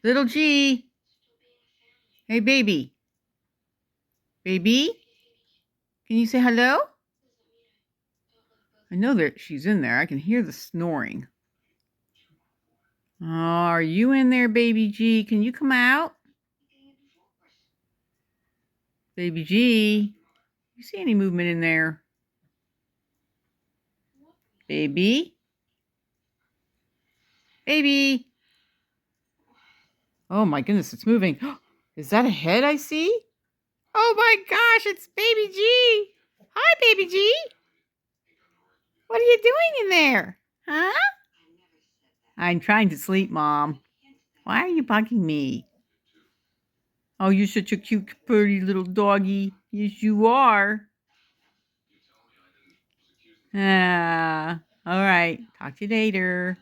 Little G. Hey, baby. Baby? Can you say hello? I know that she's in there. I can hear the snoring. Oh, are you in there, baby G? Can you come out? Baby G. You see any movement in there? Baby? Baby? Oh my goodness, it's moving. Is that a head I see? Oh my gosh, it's baby G. Hi, baby G. What are you doing in there? Huh? I'm trying to sleep, Mom. Why are you bugging me? Oh, you're such a cute, pretty little doggy. Yes, you are. Ah, all right. Talk to you later.